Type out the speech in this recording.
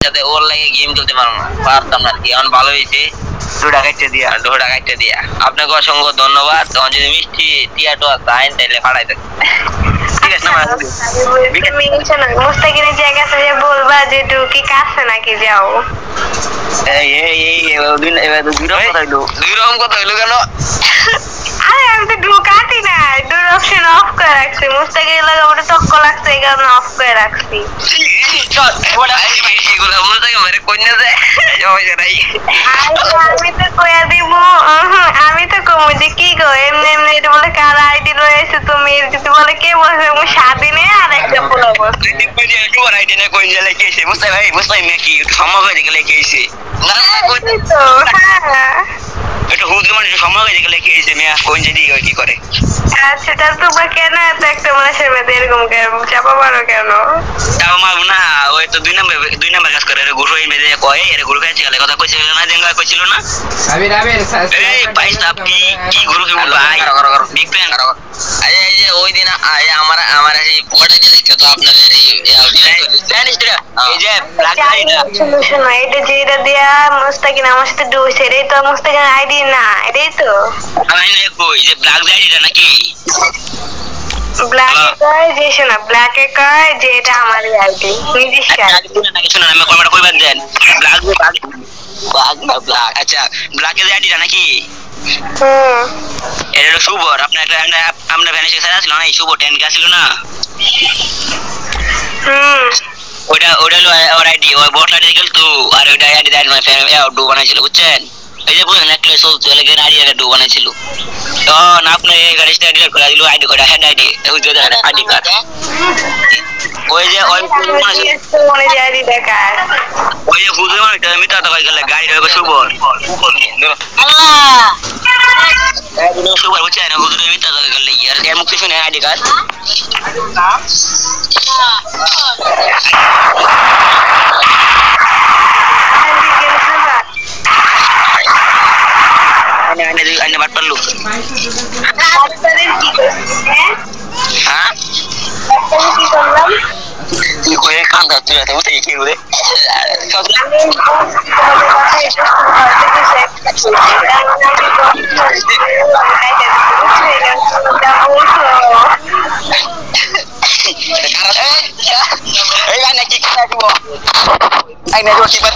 সাথে ওর লাগে গেম খেলতে পারতাম না কি। এখন ভালো হয়েছে, ঢোটা কাটতে দিয়া আপনাকে অসংখ্য ধন্যবাদ। তখন যদি মিষ্টি টিয়াটো আইন তাইলে ফাড়াই দেন, ঠিক আছে না? তুমি মুস্তাকিনের জায়গা আছে যে বলবা যে ঢুকি কাছে নাকি যাও। দুই রকম কথা হইলো কেন? আরে আমি তো ঢুকাতি না, ডোর অপশন অফ করে রাখছি। মুস্তাকির লাগে ওটা তক্ক লাগছে, এই কারণে অফ করে রাখছি। এগুলো মুস্তাকি মারে কইনা যায় আমি তো কইয়া দিব, আমি তো কমু যে কি গো এমনি এমনি এটা বলে কার আইডি রয়েছে তুমি যদি বলে কে বলছে আমি স্বাধীনে আর একটা পোলা বলছে আইডি না কইন যায় লেখেছে মুস্তাকি ভাই, মুস্তাকি নাকি সম্ভব হয়ে গেলে লেখেছে না তো। হ্যাঁ এটা হুদ মানে সম্ভব হয়ে গেলে লেখেছে মেয়া কইন যদি কি করে। আচ্ছা তা তোমরা কেন এত একটা মানুষের মধ্যে এরকম চাপা পারো কেন? চাপা মারবো না, ওই তো দুই নাম্বার কাজ করে গুরু এই মেয়ে কয় এর গুরু কাছে গেলে কথা কইছিল না, দেঙ্গা কইছিল না এই পাইছ আপনি কি গুরু কি বলবো আই বিগ প্ল্যান এই যে ওই দিন আমার এই ফটো দিয়ে দেখতে তো আপনাদের এই যে ব্ল্যাক আইডি শোনো এটা যেটা দিয়া মুস্তাকিন আমার সাথে ডুইছে এটাই তো মুস্তাকিন আইডি না, এটাই তো আমি কই যে ব্ল্যাক আইডিটা নাকি ব্ল্যাক কয় যে শোনা ব্ল্যাক কয় যে এটা আমার আইডি নিজস্ব আইডি নাকি। শুনুন আমি কমেন্ট কইবেন দেন ব্ল্যাক ব্ল্যাক আচ্ছা ব্ল্যাকের আইডিটা নাকি এটা হলো শুভর। আপনার একটা আমরা ভ্যানিশে সারা ছিল না, এই শুভ 10 কে ছিল না, ওটা হলো ওর আইডি, ওই বট আইডি গেল তো। আর ওটা আইডি দেন মাই ফ্যামিলি ডু বানাইছিল বুঝছেন, এই যে বুঝেন একটা সোল চলে গেল আইডি একটা ডু বানাইছিল। তো না আপনি এই ভ্যানিশটা আইডি করে দিল আইডি করে হেড আইডি ওই যে আইডি কার্ড ওই যে ওই মনে যায় আইডি দেখা ওই যে হুজুর মানে মিটা টাকা গেল গাড়ি হবে শুভর উপর নিয়ে আল্লাহ শুভর বুঝছেন হুজুর মিটা টাকা গেল ইয়ার এর মুখ কিছু নেই আইডি কার্ড আইনে বাট পারলো হ্যাঁ কি করলাম কি কই কান্দা তুই এত উঠে কি করে এই গানে কি করে দিব আইনে রসি পাত